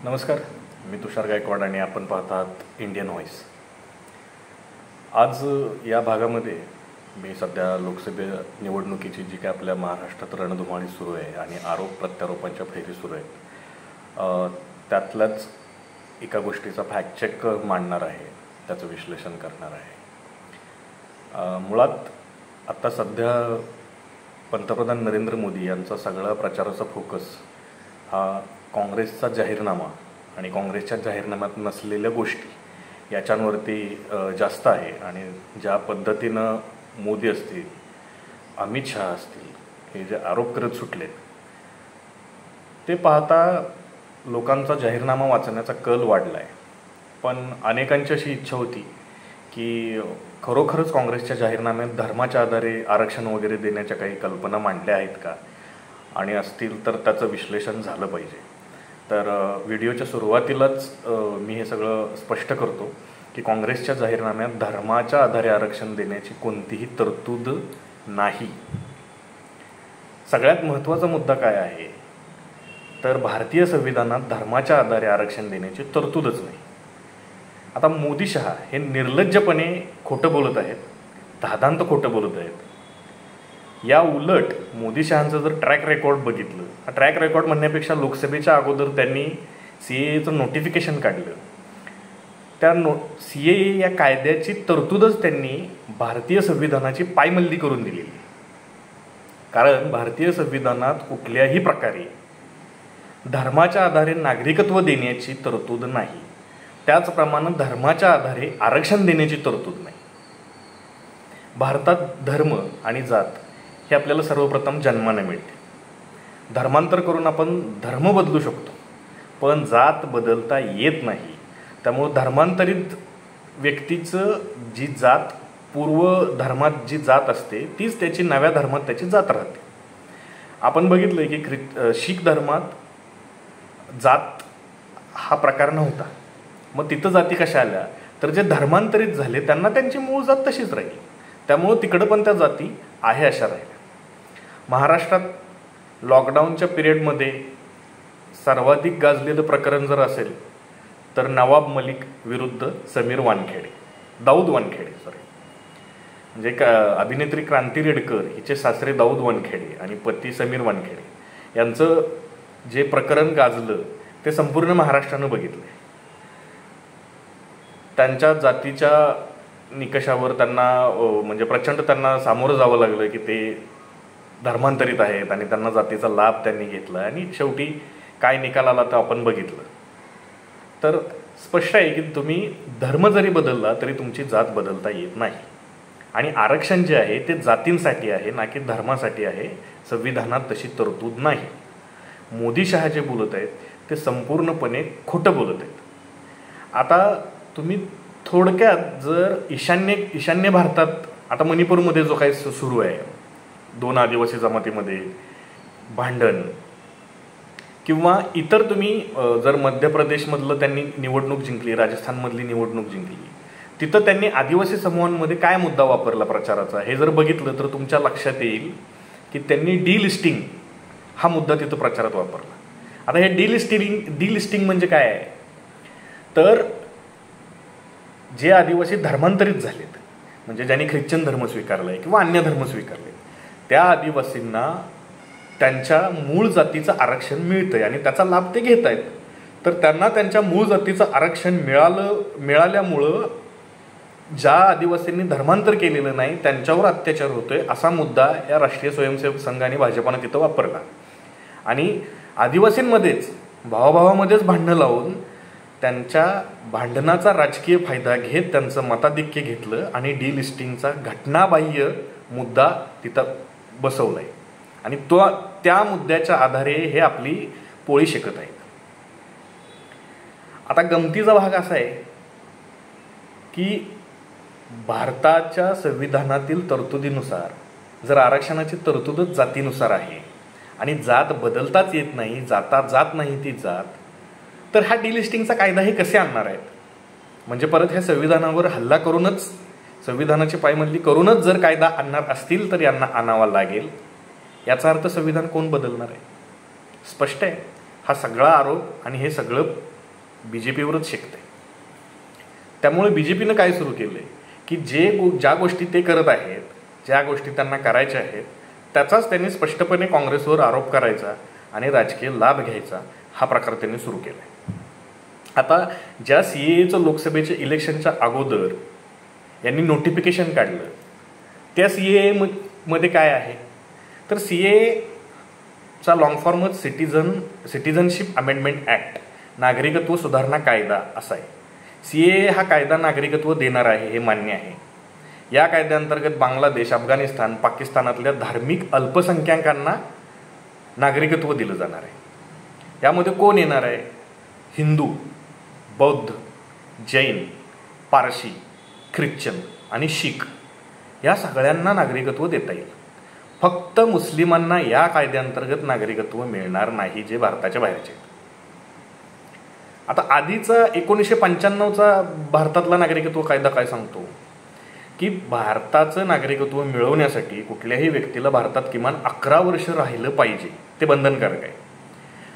नमस्कार, मी तुषार गायकवाड आणि आपण पाहतात इंडियन व्हॉइस. आज या भागामध्ये मी सध्या लोकसभा निवडणुकीची जी काय आपल्या महाराष्ट्रात रणधुमाळी सुरू आहे आणि आरोप प्रत्यारोपांच्या फेरी सुरू आहेत, त्यातल्याच एका गोष्टीचा फॅक्टचेक मांडणार आहे, त्याचं विश्लेषण करणार आहे. मुळात आत्ता सध्या पंतप्रधान नरेंद्र मोदी यांचा सगळा प्रचाराचा फोकस हा काँग्रेसचा जाहीरनामा आणि काँग्रेसच्या जाहीरनाम्यात नसलेल्या गोष्टी याच्यांवरती जास्त आहे. आणि ज्या पद्धतीनं मोदी असतील, अमित शहा असतील, हे जे आरोप करत सुटले ते पाहता लोकांचा जाहीरनामा वाचण्याचा कल वाढला आहे. पण अनेकांची अशी इच्छा होती की खरोखरच काँग्रेसच्या जाहीरनाम्यात धर्माच्या आधारे आरक्षण वगैरे देण्याच्या काही कल्पना मांडल्या आहेत का, आणि असतील तर त्याचं विश्लेषण झालं पाहिजे. तर व्हिडिओच्या सुरुवातीलाच मी हे सगळं स्पष्ट करतो की काँग्रेसच्या जाहीरनाम्यात धर्माच्या आधारे आरक्षण देण्याची कोणतीही तरतूद नाही. सगळ्यात महत्त्वाचा मुद्दा काय आहे तर भारतीय संविधानात धर्माच्या आधारे आरक्षण देण्याची तरतूदच नाही. आता मोदी शहा हे निर्लज्जपणे खोटं बोलत आहेत, धादांत खोटं बोलत आहेत. या उलट मोदी शहांचं जर ट्रॅक रेकॉर्ड बघितलं, ट्रॅक रेकॉर्ड म्हणण्यापेक्षा लोकसभेच्या अगोदर त्यांनी CAAचं नोटिफिकेशन काढलं. त्या CAA या कायद्याची तरतूदच त्यांनी भारतीय संविधानाची पायमल्ली करून दिलेली. कारण भारतीय संविधानात कुठल्याही प्रकारे धर्माच्या आधारे नागरिकत्व देण्याची तरतूद नाही, त्याचप्रमाणे धर्माच्या आधारे आरक्षण देण्याची तरतूद नाही. भारतात धर्म आणि जात हे आपल्याला सर्वप्रथम जन्माने मिळते. धर्मांतर करून आपण धर्म बदलू शकतो, पण जात बदलता येत नाही. त्यामुळं धर्मांतरित व्यक्तीचं जी जात, पूर्व धर्मात जी जात असते तीच त्याची नव्या धर्मात त्याची जात राहते. आपण बघितलं की शीख धर्मात जात हा प्रकार नव्हता. मग तिथं जाती कशा आल्या तर जे धर्मांतरित झाले त्यांना त्यांची मूळ जात तशीच राहील. त्यामुळं तिकडं पण त्या जाती आहे अशा राहिल्या. महाराष्ट्रात लॉकडाऊनच्या पिरियडमध्ये सर्वाधिक गाजलेलं प्रकरण जर असेल तर नवाब मलिक विरुद्ध समीर वानखेडे, दाऊद वानखेडे म्हणजे अभिनेत्री क्रांती रेडकर हिचे सासरे दाऊद वानखेडे आणि पती समीर वानखेडे यांचं जे प्रकरण गाजलं ते संपूर्ण महाराष्ट्रानं बघितलं. त्यांच्या जातीच्या निकषावर त्यांना म्हणजे प्रचंड त्यांना सामोरं जावं लागलं की ते धर्मांतरित आहेत आणि त्यांना जातीचा लाभ त्यांनी घेतला. आणि शेवटी काय निकाल आला तर आपण बघितलं. तर स्पष्ट आहे की तुम्ही धर्म जरी बदलला तरी तुमची जात बदलता येत नाही. आणि आरक्षण जे आहे ते जातींसाठी आहे ना की धर्मासाठी आहे. संविधानात तशी तरतूद नाही. मोदी शहा जे बोलत आहेत ते संपूर्णपणे खोटं बोलत आहेत. आता तुम्ही थोडक्यात जर ईशान्य भारतात आता मणिपूरमध्ये जो काही सुरू आहे, 2 आदिवासी जमातीमध्ये भांडण, किंवा इतर तुम्ही जर मध्य प्रदेशमधलं त्यांनी निवडणूक जिंकली, राजस्थानमधली निवडणूक जिंकली, तिथं त्यांनी आदिवासी समूहांमध्ये काय मुद्दा वापरला प्रचाराचा हे जर बघितलं तर तुमच्या लक्षात येईल की त्यांनी डिलिस्टिंग हा मुद्दा तिथं प्रचारात वापरला. आता हे डिलिस्टिंग म्हणजे काय आहे तर जे आदिवासी धर्मांतरित झालेत, म्हणजे ज्यांनी ख्रिश्चन धर्म स्वीकारलाय किंवा अन्य धर्म स्वीकारले, त्या आदिवासींना त्यांच्या मूळ जातीचं आरक्षण मिळतंय आणि त्याचा लाभ ते घेत आहेत. तर त्यांना त्यांच्या मूळ जातीचं आरक्षण मिळाल्यामुळं ज्या आदिवासींनी धर्मांतर केलेलं नाही त्यांच्यावर अत्याचार होतोय असा मुद्दा या राष्ट्रीय स्वयंसेवक संघ आणि भाजपानं तिथं वापरला. आणि आदिवासींमध्येच भावाभावामध्येच भांडणं लावून त्यांच्या भांडणाचा राजकीय फायदा घेत त्यांचं मताधिक्य घेतलं आणि डिलिस्टिंगचा घटनाबाह्य मुद्दा तिथं बसवलाय. आणि त्या मुद्द्याच्या आधारे हे आपली पोळी शेकत आहेत. आता गमतीचा भाग असा आहे की भारताच्या संविधानातील तरतुदीनुसार जर आरक्षणाची तरतूदच जातीनुसार आहे आणि जात बदलताच येत नाही, जात नाही ती जात, तर हा डिलिस्टिंगचा कायदा हे कसे आणणार आहेत? म्हणजे परत ह्या संविधानावर हल्ला करूनच, संविधानाची पायमल्ली करूनच जर कायदा आणणार असतील तर यांना आणावा लागेल. याचा अर्थ संविधान कोण बदलणार आहे? स्पष्ट आहे. हा सगळा आरोप आणि हे सगळं BJPवरच शेकते. त्यामुळे BJPनं काय सुरू केलं आहे की ज्या गोष्टी ते करत आहेत, ज्या गोष्टी त्यांना करायच्या आहेत, त्याचाच त्यांनी स्पष्टपणे काँग्रेसवर आरोप करायचा आणि राजकीय लाभ घ्यायचा हा प्रकार त्यांनी सुरू केला आहे. आता ज्या CAAचं लोकसभेच्या इलेक्शनच्या अगोदर यांनी नोटिफिकेशन काढलं, त्या CAA मध्ये काय आहे तर CAAचा लॉंग फॉर्मच सिटिझनशिप अमेंडमेंट ॲक्ट, नागरिकत्व सुधारणा कायदा असा आहे. CAA हा कायदा नागरिकत्व देणार आहे हे मान्य आहे. या कायद्याअंतर्गत बांगलादेश, अफगाणिस्तान, पाकिस्तानातल्या धार्मिक अल्पसंख्याकांना नागरिकत्व दिलं जाणार आहे. यामध्ये कोण येणार आहे? हिंदू, बौद्ध, जैन, पारशी, ख्रिश्चन आणि शीख या सगळ्यांना नागरिकत्व देता येईल. फक्त मुस्लिमांना या कायद्याअंतर्गत नागरिकत्व मिळणार नाही, जे भारताच्या बाहेरचे. आता आधीचा 1995चा भारतातला नागरिकत्व कायदा काय सांगतो की भारताचं नागरिकत्व मिळवण्यासाठी कुठल्याही व्यक्तीला भारतात किमान 11 वर्ष राहिलं पाहिजे, ते बंधनकारक आहे.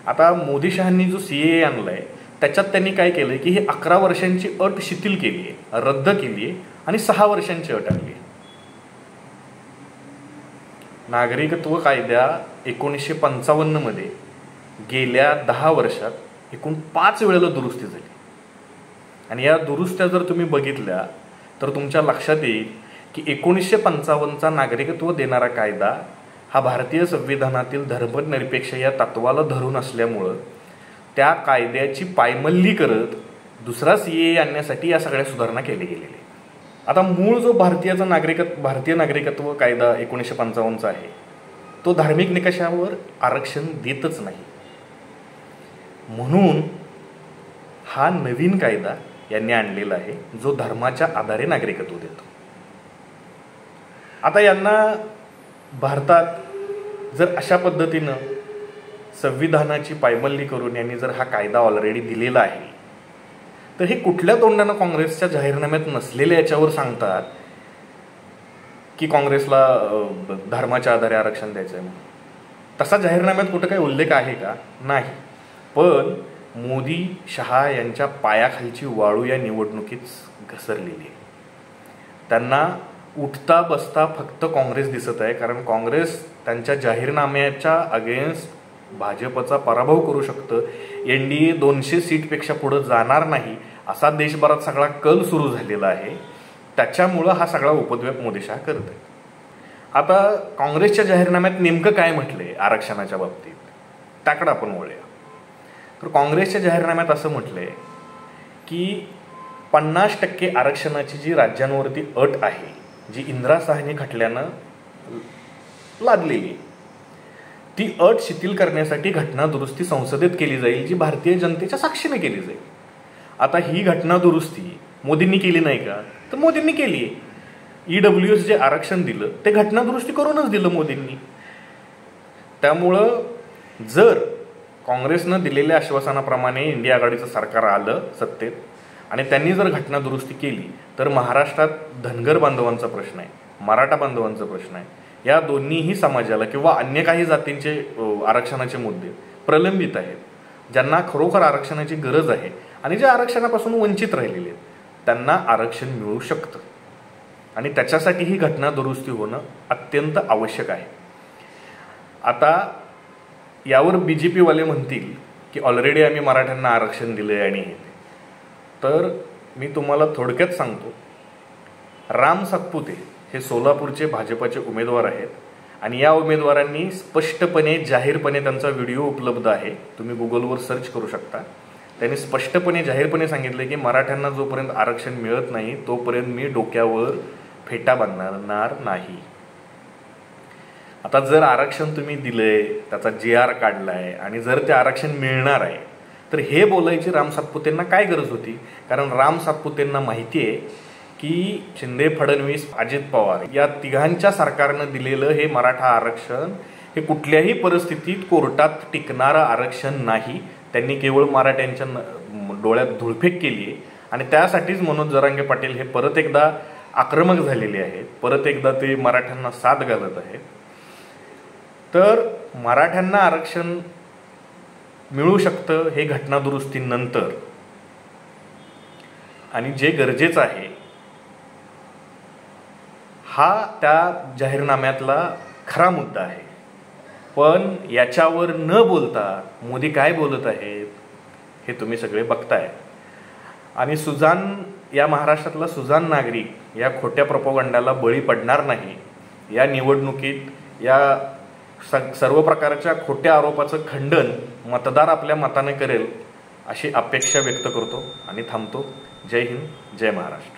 आता मोदी शहांनी जो CAA आणलाय त्याच्यात त्यांनी काय केलंय की हे 11 वर्षांची अट शिथिल केली आहे, रद्द केली आहे आणि 6 वर्षांची अट आणली आहे. नागरिकत्व कायद्या 1955 मध्ये गेल्या 10 वर्षात एकूण 5 वेळेला दुरुस्ती झाली. आणि या दुरुस्त्या जर तुम्ही बघितल्या तर तुमच्या लक्षात येईल की 1955चा नागरिकत्व देणारा कायदा हा भारतीय संविधानातील धर्मनिरपेक्ष या तत्वाला धरून असल्यामुळं त्या कायद्याची पायमल्ली करत दुसरा CAA आणण्यासाठी या सगळ्या सुधारणा केल्या गेलेल्या. आता मूळ जो भारतीय नागरिकत्व कायदा 1955चा आहे तो धार्मिक निकषावर आरक्षण देतच नाही. म्हणून हा नवीन कायदा यांनी आणलेला आहे जो धर्माच्या आधारे नागरिकत्व देतो. आता यांना भारतात जर अशा पद्धतीनं संविधानाची पायमल्ली करून यांनी जर हा कायदा ऑलरेडी दिलेला आहे तर हे कुठल्या तोंडानं काँग्रेसच्या जाहीरनाम्यात नसलेल्या याच्यावर सांगतात की काँग्रेसला धर्माच्या आधारे आरक्षण द्यायचं आहे म्हणून? तसा जाहीरनाम्यात कुठं काही उल्लेख आहे का? नाही. पण मोदी शहा यांच्या पायाखालची वाळू या निवडणुकीत घसरलेली आहे. त्यांना उठता बसता फक्त काँग्रेस दिसत आहे, कारण काँग्रेस त्यांच्या जाहीरनाम्याच्या अगेन्स्ट भाजपचा पराभव करू शकतं. NDA 200 सीटपेक्षा पुढे जाणार नाही असा देशभरात सगळा कल सुरू झालेला आहे. त्याच्यामुळं हा सगळा उपद्व्याप मोदी शहा करत आहे. आता काँग्रेसच्या जाहीरनाम्यात नेमकं काय म्हटलंय आरक्षणाच्या बाबतीत त्याकडे आपण वळूया. तर काँग्रेसच्या जाहीरनाम्यात असं म्हटलंय की 50% आरक्षणाची जी राज्यांवरती अट आहे, जी इंदिरा साहनी खटल्यानं लादलेली, ती अट शिथिल करण्यासाठी घटना दुरुस्ती संसदेत केली जाईल, जी भारतीय जनतेच्या साक्षीने केली जाईल. आता ही घटना दुरुस्ती मोदींनी केली नाही का? तर मोदींनी केली आहे. EWS जे आरक्षण दिलं ते घटना दुरुस्ती करूनच दिलं मोदींनी. त्यामुळं जर काँग्रेसनं दिलेल्या आश्वासनाप्रमाणे इंडिया आघाडीचं सरकार आलं सत्तेत आणि त्यांनी जर घटना दुरुस्ती केली तर महाराष्ट्रात धनगर बांधवांचा प्रश्न आहे, मराठा बांधवांचा प्रश्न आहे, या दोन्हीही समाजाला किंवा अन्य काही जातींचे आरक्षणाचे मुद्दे प्रलंबित आहेत, ज्यांना खरोखर आरक्षणाची गरज आहे आणि जे आरक्षणापासून वंचित राहिलेले आहेत त्यांना आरक्षण मिळू शकतं. आणि त्याच्यासाठी ही घटना दुरुस्ती होणं अत्यंत आवश्यक आहे. आता यावर BJPवाले म्हणतील की ऑलरेडी आम्ही मराठ्यांना आरक्षण दिले आणि हे, तर मी तुम्हाला थोडक्यात सांगतो. राम सातपुते हे सोलापूरचे भाजपाचे उमेदवार आहेत आणि या उमेदवारांनी स्पष्टपणे जाहीरपणे त्यांचा व्हिडिओ उपलब्ध आहे, तुम्ही गुगलवर सर्च करू शकता. त्यांनी स्पष्टपणे जाहीरपणे सांगितले की मराठ्यांना जोपर्यंत आरक्षण मिळत नाही तोपर्यंत मी डोक्यावर फेटा बांधणार नाही. आता जर आरक्षण तुम्ही दिलंय, त्याचा JR काढलाय आणि जर ते आरक्षण मिळणार आहे तर हे बोलायची राम सातपुतेंना काय गरज होती? कारण राम सातपुतेंना माहिती आहे की शिंदे, फडणवीस, अजित पवार या तिघांच्या सरकारनं दिलेलं हे मराठा आरक्षण हे कुठल्याही परिस्थितीत कोर्टात टिकणारं आरक्षण नाही. त्यांनी केवळ मराठ्यांच्या डोळ्यात धुळफेक केली आहे आणि त्यासाठीच मनोज जरांगे पाटील हे परत एकदा आक्रमक झालेले आहेत, परत एकदा ते मराठ्यांना साथ घालत आहेत. तर मराठ्यांना आरक्षण मिळू शकतं हे घटना दुरुस्तीनंतर, आणि जे गरजेचं आहे हा त्या जाहीरनाम्यातला खरा मुद्दा आहे. पण याच्यावर न बोलता मोदी काय बोलत आहेत हे तुम्ही सगळे बघताय. आणि या महाराष्ट्रातला सुजाण नागरिक या खोट्या प्रोपगंडाला बळी पडणार नाही. या निवडणुकीत या सर्व प्रकारच्या खोट्या आरोपाचं खंडन मतदार आपल्या मताने करेल अशी अपेक्षा व्यक्त करतो आणि थांबतो. जय हिंद, जय महाराष्ट्र.